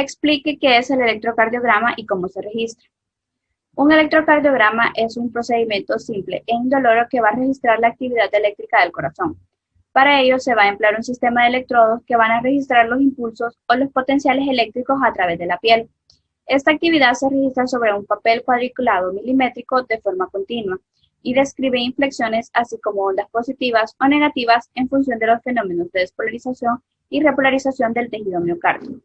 Explique qué es el electrocardiograma y cómo se registra. Un electrocardiograma es un procedimiento simple e indoloro que va a registrar la actividad eléctrica del corazón. Para ello se va a emplear un sistema de electrodos que van a registrar los impulsos o los potenciales eléctricos a través de la piel. Esta actividad se registra sobre un papel cuadriculado milimétrico de forma continua y describe inflexiones así como ondas positivas o negativas en función de los fenómenos de despolarización y repolarización del tejido miocárdico.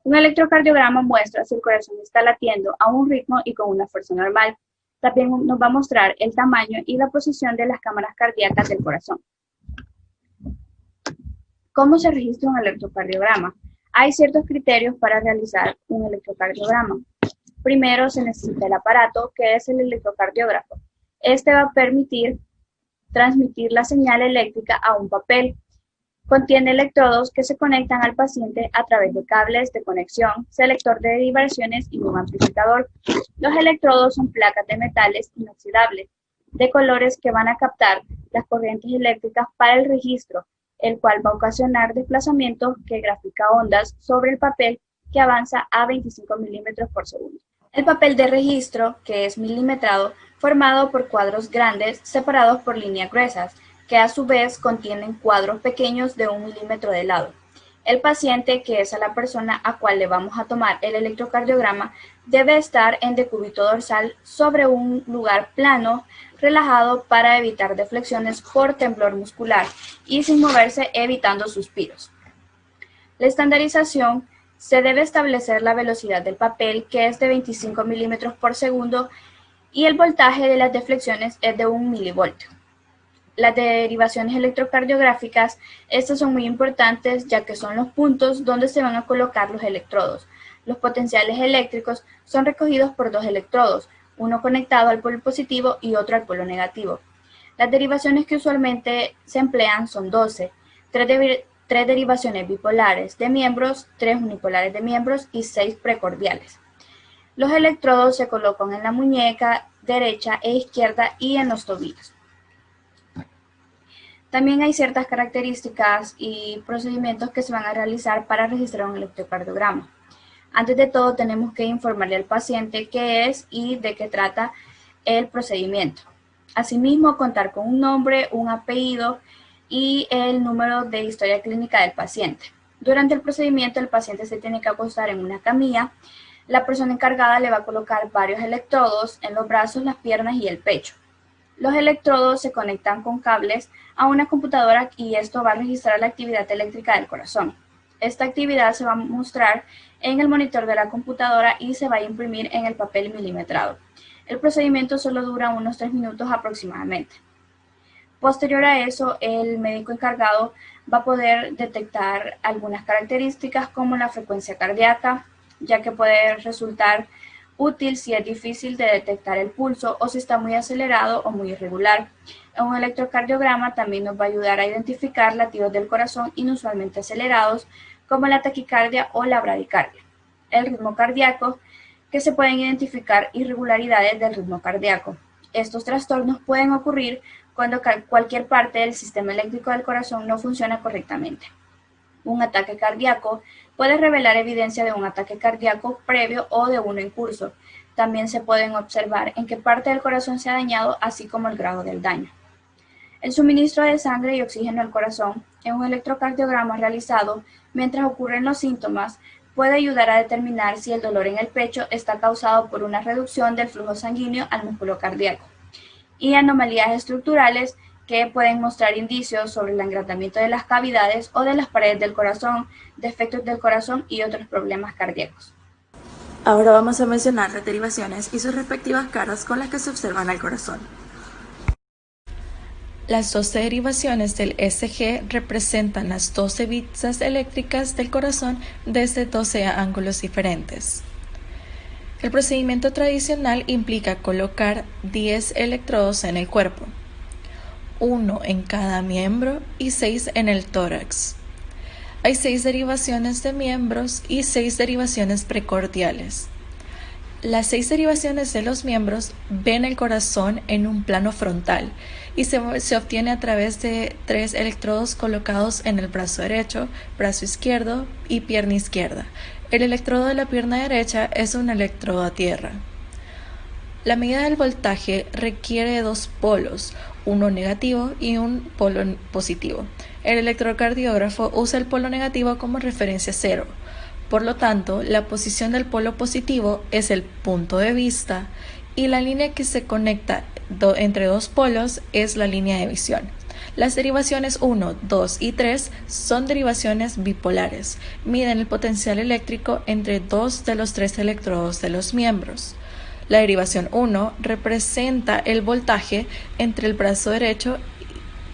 Un electrocardiograma muestra si el corazón está latiendo a un ritmo y con una fuerza normal. También nos va a mostrar el tamaño y la posición de las cámaras cardíacas del corazón. ¿Cómo se registra un electrocardiograma? Hay ciertos criterios para realizar un electrocardiograma. Primero se necesita el aparato, que es el electrocardiógrafo. Este va a permitir transmitir la señal eléctrica a un papel. Contiene electrodos que se conectan al paciente a través de cables de conexión, selector de derivaciones y un amplificador. Los electrodos son placas de metales inoxidables, de colores que van a captar las corrientes eléctricas para el registro, el cual va a ocasionar desplazamientos que grafica ondas sobre el papel que avanza a 25 milímetros por segundo. El papel de registro, que es milimetrado, formado por cuadros grandes separados por líneas gruesas, que a su vez contienen cuadros pequeños de 1 milímetro de lado. El paciente, que es a la persona a cual le vamos a tomar el electrocardiograma, debe estar en decúbito dorsal sobre un lugar plano, relajado para evitar deflexiones por temblor muscular y sin moverse, evitando suspiros. La estandarización: se debe establecer la velocidad del papel, que es de 25 milímetros por segundo, y el voltaje de las deflexiones es de 1 milivoltio. Las derivaciones electrocardiográficas, estas son muy importantes ya que son los puntos donde se van a colocar los electrodos. Los potenciales eléctricos son recogidos por dos electrodos, uno conectado al polo positivo y otro al polo negativo. Las derivaciones que usualmente se emplean son 12, 3 derivaciones bipolares de miembros, 3 unipolares de miembros y 6 precordiales. Los electrodos se colocan en la muñeca derecha e izquierda y en los tobillos. También hay ciertas características y procedimientos que se van a realizar para registrar un electrocardiograma. Antes de todo, tenemos que informarle al paciente qué es y de qué trata el procedimiento. Asimismo, contar con un nombre, un apellido y el número de historia clínica del paciente. Durante el procedimiento, el paciente se tiene que acostar en una camilla. La persona encargada le va a colocar varios electrodos en los brazos, las piernas y el pecho. Los electrodos se conectan con cables a una computadora y esto va a registrar la actividad eléctrica del corazón. Esta actividad se va a mostrar en el monitor de la computadora y se va a imprimir en el papel milimetrado. El procedimiento solo dura unos 3 minutos aproximadamente. Posterior a eso, el médico encargado va a poder detectar algunas características como la frecuencia cardíaca, ya que puede resultar útil si es difícil de detectar el pulso o si está muy acelerado o muy irregular. Un electrocardiograma también nos va a ayudar a identificar latidos del corazón inusualmente acelerados, como la taquicardia o la bradicardia. El ritmo cardíaco, que se pueden identificar irregularidades del ritmo cardíaco. Estos trastornos pueden ocurrir cuando cualquier parte del sistema eléctrico del corazón no funciona correctamente. Un ataque cardíaco puede revelar evidencia de un ataque cardíaco previo o de uno en curso. También se pueden observar en qué parte del corazón se ha dañado, así como el grado del daño. El suministro de sangre y oxígeno al corazón en un electrocardiograma realizado mientras ocurren los síntomas puede ayudar a determinar si el dolor en el pecho está causado por una reducción del flujo sanguíneo al músculo cardíaco y anomalías estructurales que pueden mostrar indicios sobre el agrandamiento de las cavidades o de las paredes del corazón, defectos del corazón y otros problemas cardíacos. Ahora vamos a mencionar las derivaciones y sus respectivas caras con las que se observan al corazón. Las 12 derivaciones del ECG representan las 12 bits eléctricas del corazón desde 12 ángulos diferentes. El procedimiento tradicional implica colocar 10 electrodos en el cuerpo, 1 en cada miembro y 6 en el tórax. Hay 6 derivaciones de miembros y 6 derivaciones precordiales. Las 6 derivaciones de los miembros ven el corazón en un plano frontal y se obtiene a través de 3 electrodos colocados en el brazo derecho, brazo izquierdo y pierna izquierda. El electrodo de la pierna derecha es un electrodo a tierra. La medida del voltaje requiere de dos polos, uno negativo y un polo positivo. El electrocardiógrafo usa el polo negativo como referencia cero. Por lo tanto, la posición del polo positivo es el punto de vista y la línea que se conecta entre dos polos es la línea de visión. Las derivaciones 1, 2 y 3 son derivaciones bipolares. Miden el potencial eléctrico entre dos de los tres electrodos de los miembros. La derivación 1 representa el voltaje entre el brazo derecho,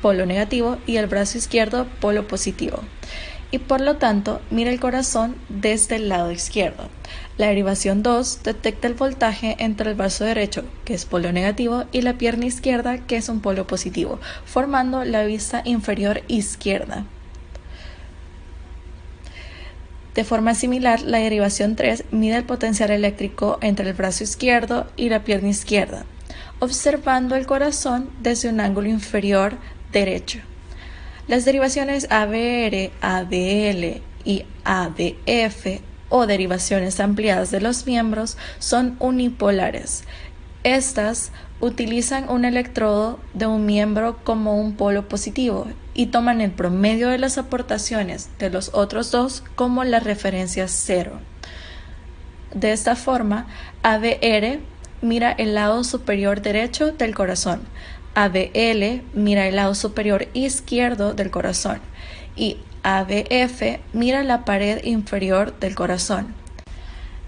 polo negativo, y el brazo izquierdo, polo positivo, y por lo tanto mira el corazón desde el lado izquierdo. La derivación 2 detecta el voltaje entre el brazo derecho, que es polo negativo, y la pierna izquierda, que es un polo positivo, formando la vista inferior izquierda. De forma similar, la derivación 3 mide el potencial eléctrico entre el brazo izquierdo y la pierna izquierda, observando el corazón desde un ángulo inferior derecho. Las derivaciones ABR, ABL y ABF, o derivaciones ampliadas de los miembros, son unipolares. Estas utilizan un electrodo de un miembro como un polo positivo y toman el promedio de las aportaciones de los otros dos como la referencia cero. De esta forma, ABR mira el lado superior derecho del corazón, ABL mira el lado superior izquierdo del corazón y ABF mira la pared inferior del corazón.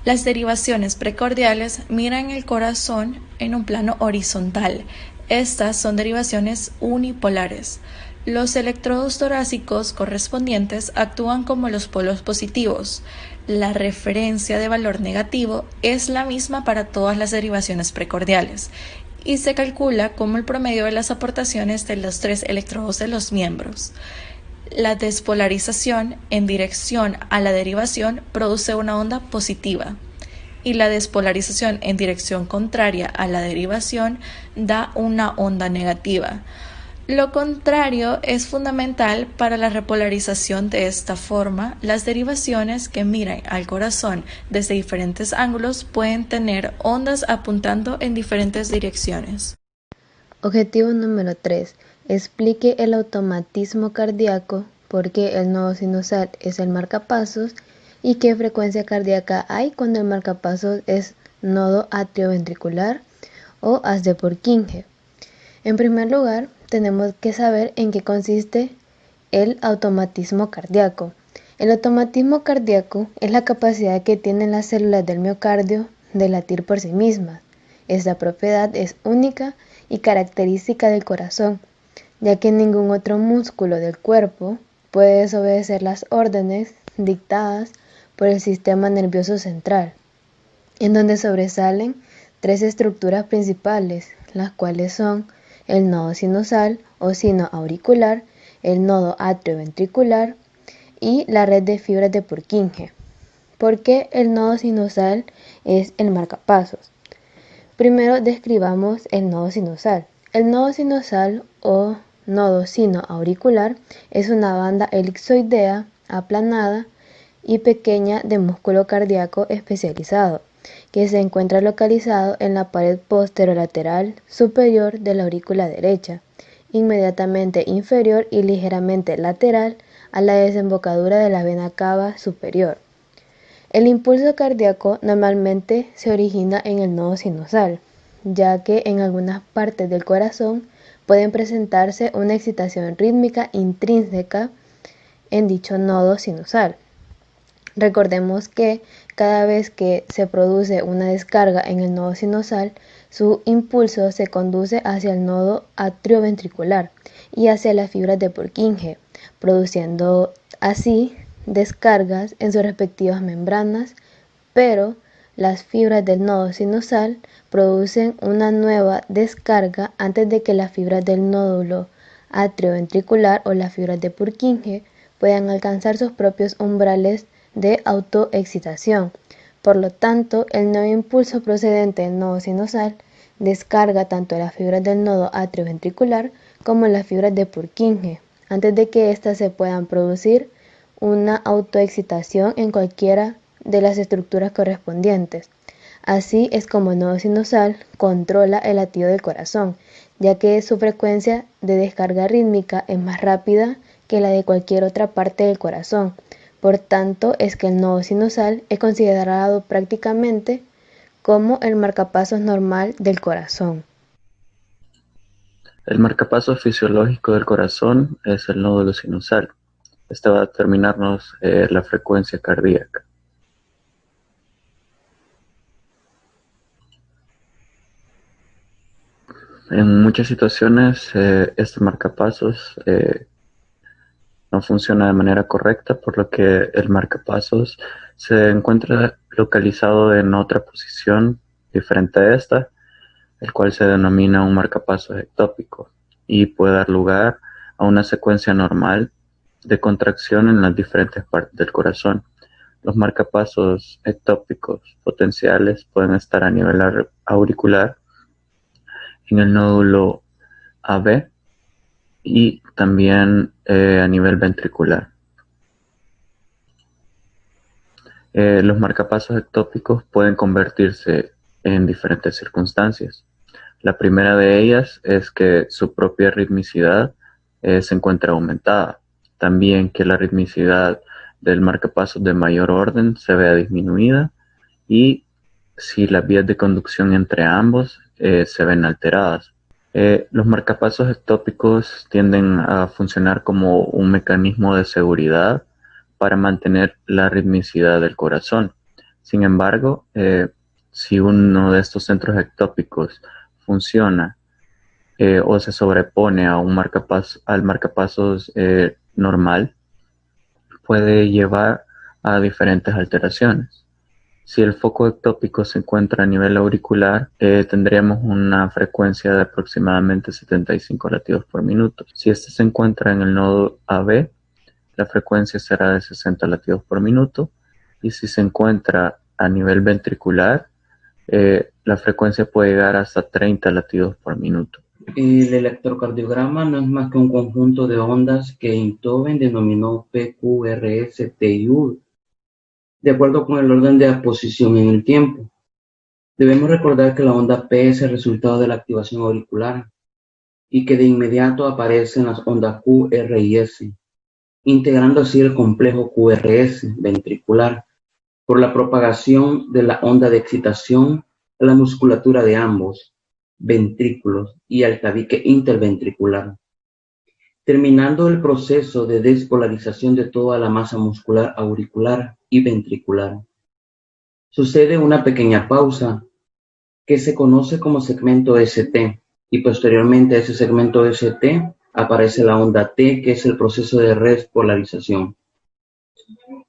Las derivaciones precordiales miran el corazón en un plano horizontal. Estas son derivaciones unipolares. Los electrodos torácicos correspondientes actúan como los polos positivos. La referencia de valor negativo es la misma para todas las derivaciones precordiales y se calcula como el promedio de las aportaciones de los tres electrodos de los miembros. La despolarización en dirección a la derivación produce una onda positiva y la despolarización en dirección contraria a la derivación da una onda negativa. Lo contrario es fundamental para la repolarización. De esta forma, las derivaciones que miran al corazón desde diferentes ángulos pueden tener ondas apuntando en diferentes direcciones. Objetivo número 3. Explique el automatismo cardíaco, por qué el nodo sinusal es el marcapasos y qué frecuencia cardíaca hay cuando el marcapasos es nodo atrioventricular o haz de Purkinje. En primer lugar, tenemos que saber en qué consiste el automatismo cardíaco. El automatismo cardíaco es la capacidad que tienen las células del miocardio de latir por sí mismas. Esta propiedad es única y característica del corazón, ya que ningún otro músculo del cuerpo puede desobedecer las órdenes dictadas por el sistema nervioso central, en donde sobresalen tres estructuras principales, las cuales son el nodo sinusal o sino auricular, el nodo atrioventricular y la red de fibras de Purkinje. ¿Por qué el nodo sinusal es el marcapasos? Primero describamos el nodo sinusal. El nodo sinusal o nodo sino-auricular es una banda elipsoidea, aplanada y pequeña de músculo cardíaco especializado, que se encuentra localizado en la pared posterolateral superior de la aurícula derecha, inmediatamente inferior y ligeramente lateral a la desembocadura de la vena cava superior. El impulso cardíaco normalmente se origina en el nodo sinusal, ya que en algunas partes del corazón pueden presentarse una excitación rítmica intrínseca en dicho nodo sinusal. Recordemos que cada vez que se produce una descarga en el nodo sinusal, su impulso se conduce hacia el nodo atrioventricular y hacia las fibras de Purkinje, produciendo así descargas en sus respectivas membranas, pero las fibras del nodo sinusal producen una nueva descarga antes de que las fibras del nódulo atrioventricular o las fibras de Purkinje puedan alcanzar sus propios umbrales de autoexcitación. Por lo tanto, el nuevo impulso procedente del nodo sinusal descarga tanto las fibras del nodo atrioventricular como las fibras de Purkinje, antes de que éstas se puedan producir una autoexcitación en cualquiera de las estructuras correspondientes. Así es como el nodo sinusal controla el latido del corazón, ya que su frecuencia de descarga rítmica es más rápida que la de cualquier otra parte del corazón. Por tanto, es que el nodo sinusal es considerado prácticamente como el marcapasos normal del corazón. El marcapasos fisiológico del corazón es el nódulo sinusal. Este va a determinarnos la frecuencia cardíaca. En muchas situaciones este marcapasos no funciona de manera correcta, por lo que el marcapasos se encuentra localizado en otra posición diferente a esta, el cual se denomina un marcapasos ectópico y puede dar lugar a una secuencia normal de contracción en las diferentes partes del corazón. Los marcapasos ectópicos potenciales pueden estar a nivel auricular, en el nódulo AB y también a nivel ventricular. Los marcapasos ectópicos pueden convertirse en diferentes circunstancias. La primera de ellas es que su propia ritmicidad se encuentra aumentada. También que la ritmicidad del marcapasos de mayor orden se vea disminuida y si las vías de conducción entre ambos se ven alteradas. Los marcapasos ectópicos tienden a funcionar como un mecanismo de seguridad para mantener la ritmicidad del corazón. Sin embargo, si uno de estos centros ectópicos funciona o se sobrepone a al marcapasos normal, puede llevar a diferentes alteraciones. Si el foco ectópico se encuentra a nivel auricular, tendríamos una frecuencia de aproximadamente 75 latidos por minuto. Si este se encuentra en el nodo AB, la frecuencia será de 60 latidos por minuto. Y si se encuentra a nivel ventricular, la frecuencia puede llegar hasta 30 latidos por minuto. El electrocardiograma no es más que un conjunto de ondas que Einthoven denominó P, Q, R, S, T y U, de acuerdo con el orden de posición en el tiempo. Debemos recordar que la onda P es el resultado de la activación auricular y que de inmediato aparecen las ondas Q, R y S, integrando así el complejo QRS ventricular por la propagación de la onda de excitación a la musculatura de ambos ventrículos y al tabique interventricular, terminando el proceso de despolarización de toda la masa muscular auricular y ventricular. Sucede una pequeña pausa que se conoce como segmento ST y posteriormente a ese segmento ST aparece la onda T, que es el proceso de despolarización.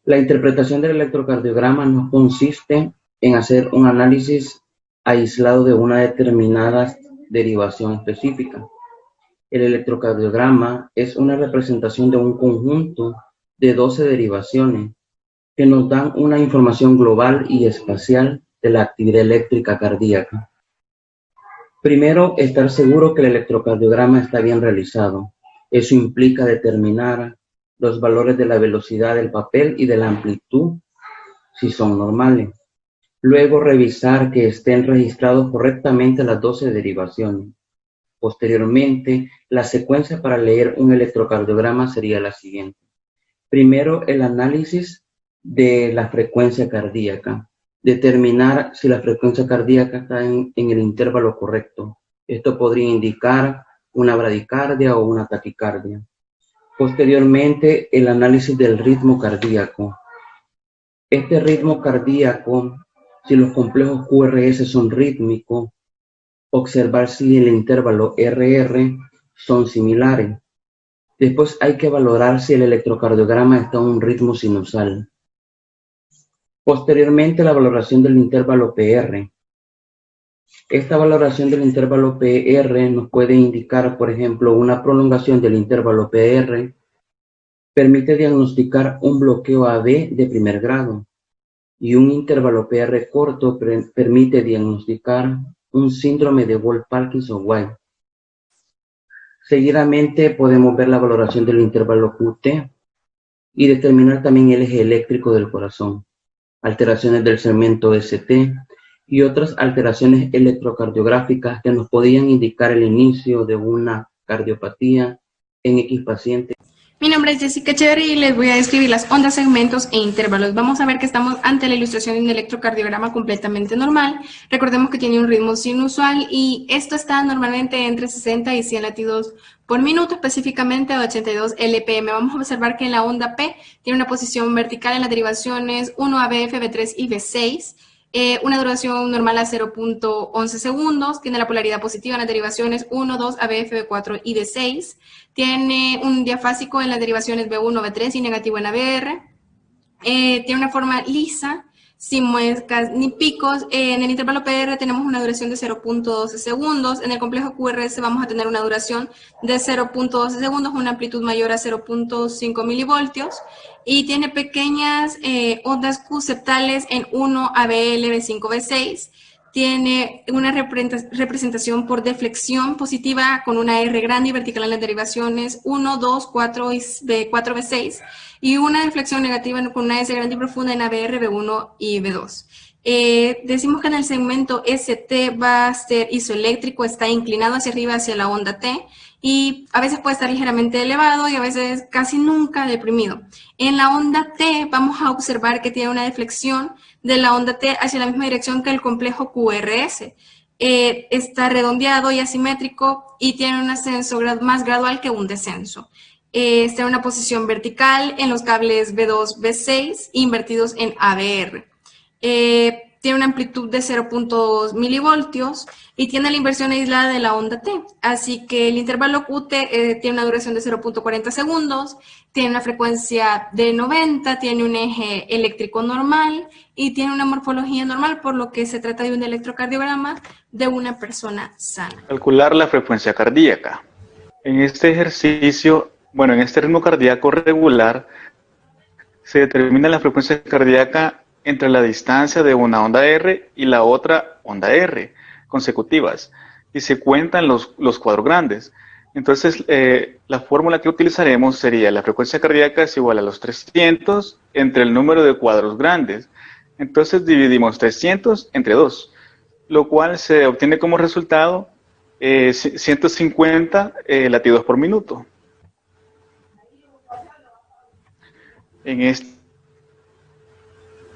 La interpretación del electrocardiograma no consiste en hacer un análisis aislado de una determinada derivación específica. El electrocardiograma es una representación de un conjunto de 12 derivaciones que nos dan una información global y espacial de la actividad eléctrica cardíaca. Primero, estar seguro que el electrocardiograma está bien realizado. Eso implica determinar los valores de la velocidad del papel y de la amplitud, si son normales. Luego, revisar que estén registrados correctamente las 12 derivaciones. Posteriormente, la secuencia para leer un electrocardiograma sería la siguiente. Primero, el análisis de la frecuencia cardíaca. Determinar si la frecuencia cardíaca está en el intervalo correcto. Esto podría indicar una bradicardia o una taquicardia. Posteriormente, el análisis del ritmo cardíaco. Este ritmo cardíaco, si los complejos QRS son rítmicos, observar si el intervalo RR son similares. Después hay que valorar si el electrocardiograma está a un ritmo sinusal. Posteriormente, la valoración del intervalo PR. Esta valoración del intervalo PR nos puede indicar, por ejemplo, una prolongación del intervalo PR permite diagnosticar un bloqueo AV de primer grado y un intervalo PR corto permite diagnosticar un síndrome de Wolff-Parkinson-White. Seguidamente podemos ver la valoración del intervalo QT y determinar también el eje eléctrico del corazón. alteraciones del segmento ST y otras alteraciones electrocardiográficas que nos podían indicar el inicio de una cardiopatía en X paciente. Mi nombre es Jessica Echeverry y les voy a describir las ondas, segmentos e intervalos. Vamos a ver que estamos ante la ilustración de un electrocardiograma completamente normal. Recordemos que tiene un ritmo sinusual y esto está normalmente entre 60 y 100 latidos por minuto, específicamente a 82 LPM. Vamos a observar que en la onda P tiene una posición vertical en las derivaciones 1 ABF, B3 y B6. Una duración normal a 0.11 segundos, tiene la polaridad positiva en las derivaciones 1, 2, ABF, B4 y D6, tiene un diafásico en las derivaciones B1, B3 y negativo en ABR, tiene una forma lisa, sin muescas ni picos. En el intervalo PR tenemos una duración de 0.12 segundos, en el complejo QRS vamos a tener una duración de 0.12 segundos, una amplitud mayor a 0.5 milivoltios, y tiene pequeñas ondas Q septales en 1 ABL, B5, B6, tiene una representación por deflexión positiva con una R grande y vertical en las derivaciones 1, 2, 4 y B4, B6, y una deflexión negativa con una S grande y profunda en ABR, B1 y B2. Decimos que en el segmento ST va a ser isoeléctrico, está inclinado hacia arriba hacia la onda T, y a veces puede estar ligeramente elevado y a veces casi nunca deprimido. En la onda T vamos a observar que tiene una deflexión de la onda T hacia la misma dirección que el complejo QRS. Está redondeado y asimétrico y tiene un ascenso más gradual que un descenso. Está en una posición vertical en los cables B2, B6 invertidos en ABR. Tiene una amplitud de 0.2 milivoltios y tiene la inversión aislada de la onda T. Así que el intervalo QT tiene una duración de 0.40 segundos, tiene una frecuencia de 90, tiene un eje eléctrico normal y tiene una morfología normal, por lo que se trata de un electrocardiograma de una persona sana. Calcular la frecuencia cardíaca. En este ejercicio, en este ritmo cardíaco regular, se determina la frecuencia cardíaca entre la distancia de una onda R y la otra onda R consecutivas, y se cuentan los cuadros grandes. Entonces, la fórmula que utilizaremos sería: la frecuencia cardíaca es igual a los 300 entre el número de cuadros grandes. Entonces dividimos 300 entre 2, lo cual se obtiene como resultado 150 latidos por minuto. En este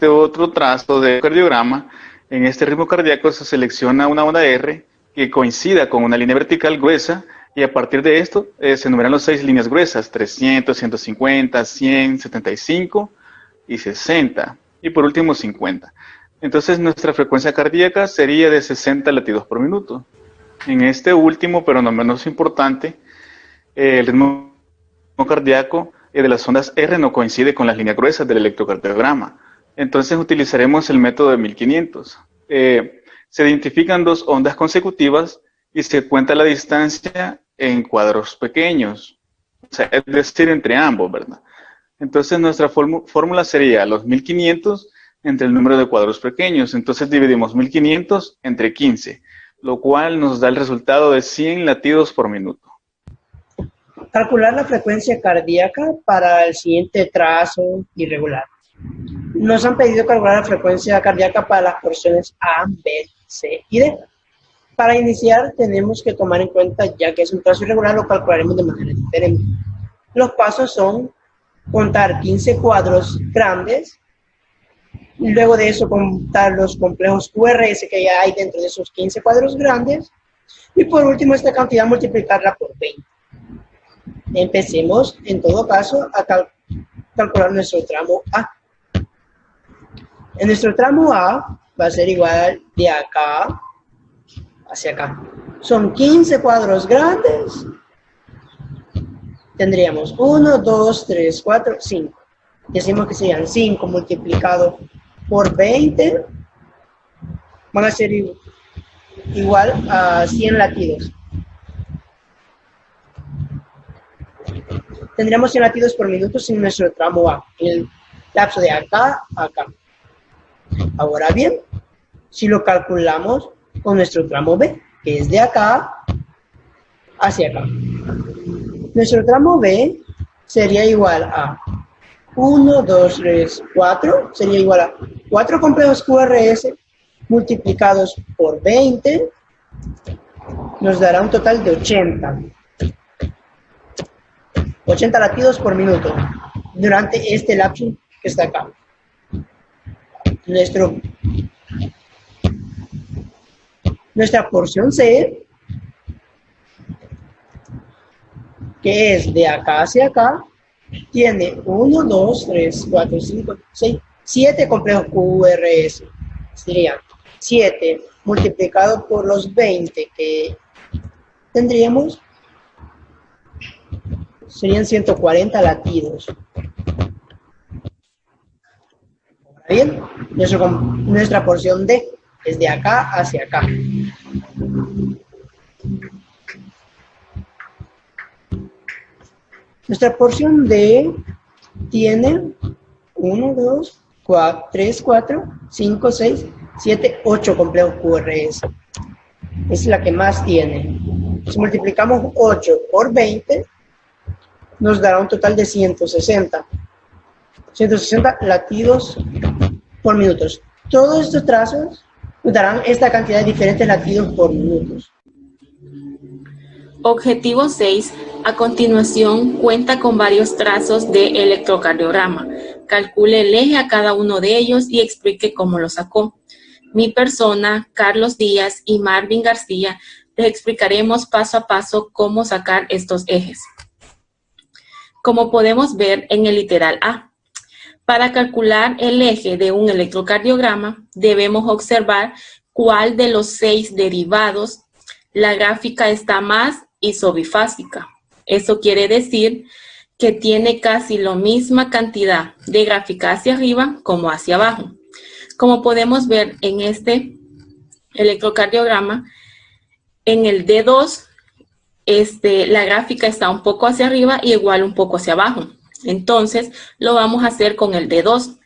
otro trazo de cardiograma, en este ritmo cardíaco se selecciona una onda R que coincida con una línea vertical gruesa, y a partir de esto se enumeran las 6 líneas gruesas: 300, 150, 100, 75 y 60, y por último 50. Entonces nuestra frecuencia cardíaca sería de 60 latidos por minuto. En este último, pero no menos importante, el ritmo cardíaco de las ondas R no coincide con las líneas gruesas del electrocardiograma. Entonces utilizaremos el método de 1500. Se identifican 2 ondas consecutivas y se cuenta la distancia en cuadros pequeños, o sea, es decir, entre ambos, ¿verdad? Entonces nuestra fórmula sería los 1500 entre el número de cuadros pequeños. Entonces dividimos 1500 entre 15, lo cual nos da el resultado de 100 latidos por minuto. Calcular la frecuencia cardíaca para el siguiente trazo irregular. Nos han pedido calcular la frecuencia cardíaca para las porciones A, B, C y D. Para iniciar tenemos que tomar en cuenta, ya que es un trazo irregular, lo calcularemos de manera diferente. Los pasos son contar 15 cuadros grandes, luego de eso contar los complejos QRS que ya hay dentro de esos 15 cuadros grandes, y por último esta cantidad multiplicarla por 20. Empecemos en todo caso a calcular nuestro tramo A. En nuestro tramo A va a ser igual de acá hacia acá. Son 15 cuadros grandes. Tendríamos 1, 2, 3, 4, 5. Decimos que serían 5 multiplicado por 20. Van a ser igual a 100 latidos. Tendríamos 100 latidos por minuto en nuestro tramo A, en el lapso de acá a acá. Ahora bien, si lo calculamos con nuestro tramo B, que es de acá hacia acá. Nuestro tramo B sería igual a 1, 2, 3, 4 sería igual a 4 complejos QRS multiplicados por 20 nos dará un total de 80 latidos por minuto durante este lapso que está acá. Nuestra porción C, que es de acá hacia acá, tiene 1, 2, 3, 4, 5, 6, 7 complejos QRS. Sería 7 multiplicado por los 20 que tendríamos, serían 140 latidos. Ahora bien, nuestra porción D es de acá hacia acá. Nuestra porción D tiene 1, 2, 3, 4, 5, 6, 7, 8 complejos QRS. Es la que más tiene. Si multiplicamos 8 por 20, nos dará un total de 160. 160 latidos por minutos. Todos estos trazos nos darán esta cantidad de diferentes latidos por minutos. Objetivo 6. A continuación, cuenta con varios trazos de electrocardiograma. Calcule el eje a cada uno de ellos y explique cómo lo sacó. Mi persona, Carlos Díaz y Marvin García, les explicaremos paso a paso cómo sacar estos ejes. Como podemos ver en el literal A, para calcular el eje de un electrocardiograma, debemos observar cuál de los 6 derivados la gráfica está más isobifásica. Eso quiere decir que tiene casi la misma cantidad de gráfica hacia arriba como hacia abajo. Como podemos ver en este electrocardiograma, en el D2, la gráfica está un poco hacia arriba y igual un poco hacia abajo. Entonces, lo vamos a hacer con el D2.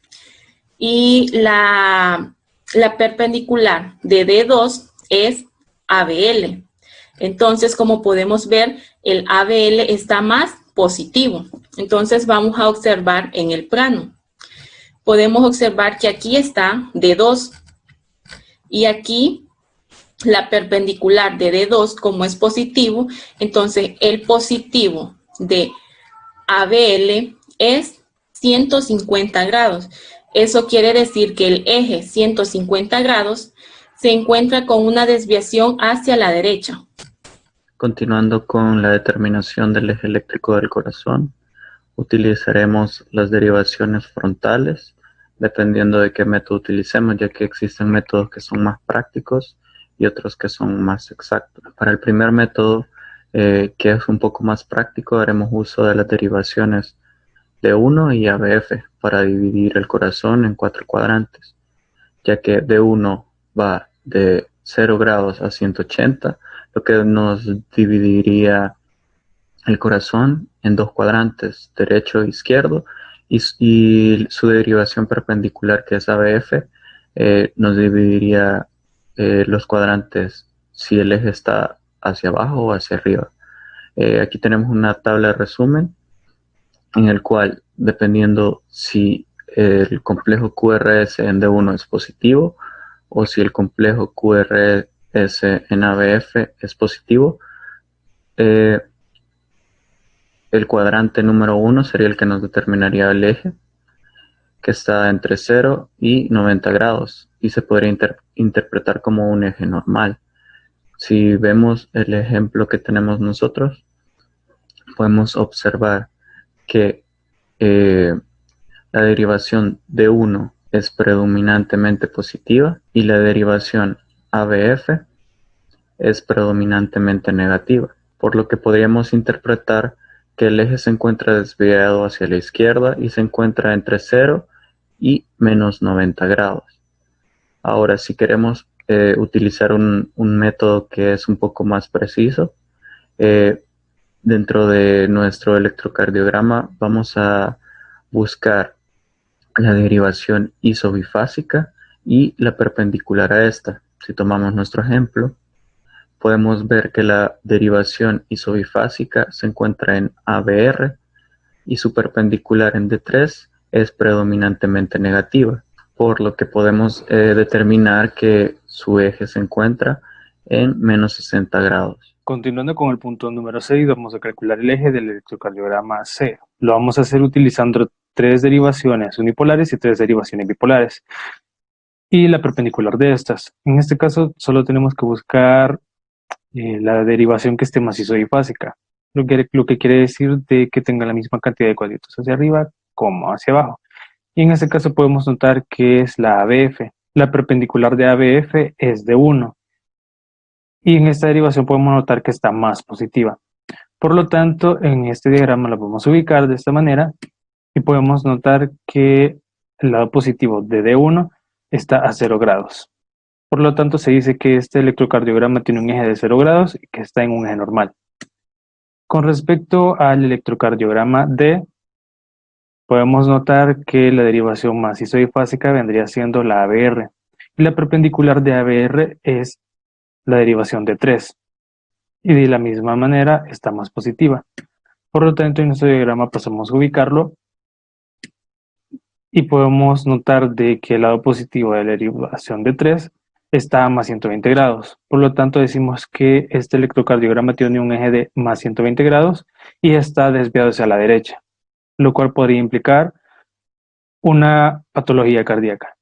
Y la perpendicular de D2 es ABL. Entonces, como podemos ver, el ABL está más positivo. Entonces, vamos a observar en el plano. Podemos observar que aquí está D2 y aquí la perpendicular de D2 como es positivo, entonces el positivo de ABL es 150 grados. Eso quiere decir que el eje 150 grados se encuentra con una desviación hacia la derecha. Continuando con la determinación del eje eléctrico del corazón, utilizaremos las derivaciones frontales, dependiendo de qué método utilicemos, ya que existen métodos que son más prácticos y otros que son más exactos. Para el primer método, que es un poco más práctico, haremos uso de las derivaciones D1 y ABF para dividir el corazón en 4 cuadrantes, ya que D1 va de 0 grados a 180, lo que nos dividiría el corazón en 2 cuadrantes, derecho e izquierdo, y su derivación perpendicular, que es ABF, nos dividiría los cuadrantes si el eje está hacia abajo o hacia arriba. Aquí tenemos una tabla de resumen en el cual, dependiendo si el complejo QRS en D1 es positivo o si el complejo QRS en ABF es positivo, el cuadrante número 1 sería el que nos determinaría el eje, que está entre 0 y 90 grados y se podría interpretar como un eje normal. Si vemos el ejemplo que tenemos nosotros, podemos observar que la derivación de 1 es predominantemente positiva y la derivación ABF es predominantemente negativa, por lo que podríamos interpretar que el eje se encuentra desviado hacia la izquierda y se encuentra entre 0 y menos 90 grados. Ahora, si queremos utilizar un método que es un poco más preciso, dentro de nuestro electrocardiograma vamos a buscar la derivación isobifásica y la perpendicular a esta. Si tomamos nuestro ejemplo, podemos ver que la derivación isobifásica se encuentra en ABR y su perpendicular en D3 es predominantemente negativa, por lo que podemos determinar que su eje se encuentra en menos 60 grados. Continuando con el punto número 6, vamos a calcular el eje del electrocardiograma C. Lo vamos a hacer utilizando 3 derivaciones unipolares y 3 derivaciones bipolares. Y la perpendicular de estas. En este caso, solo tenemos que buscar la derivación que esté macizo bifásica. Lo que quiere decir de que tenga la misma cantidad de cuadritos hacia arriba como hacia abajo. Y en este caso podemos notar que es la ABF. La perpendicular de ABF es de 1. Y en esta derivación podemos notar que está más positiva. Por lo tanto, en este diagrama lo podemos ubicar de esta manera y podemos notar que el lado positivo de D1 está a 0 grados. Por lo tanto, se dice que este electrocardiograma tiene un eje de 0 grados y que está en un eje normal. Con respecto al electrocardiograma D, podemos notar que la derivación macizo bifásica vendría siendo la ABR. Y la perpendicular de ABR es la derivación de 3. Y de la misma manera está más positiva. Por lo tanto, en nuestro diagrama pasamos a ubicarlo y podemos notar de que el lado positivo de la derivación de 3 está a más 120 grados. Por lo tanto, decimos que este electrocardiograma tiene un eje de más 120 grados y está desviado hacia la derecha, lo cual podría implicar una patología cardíaca.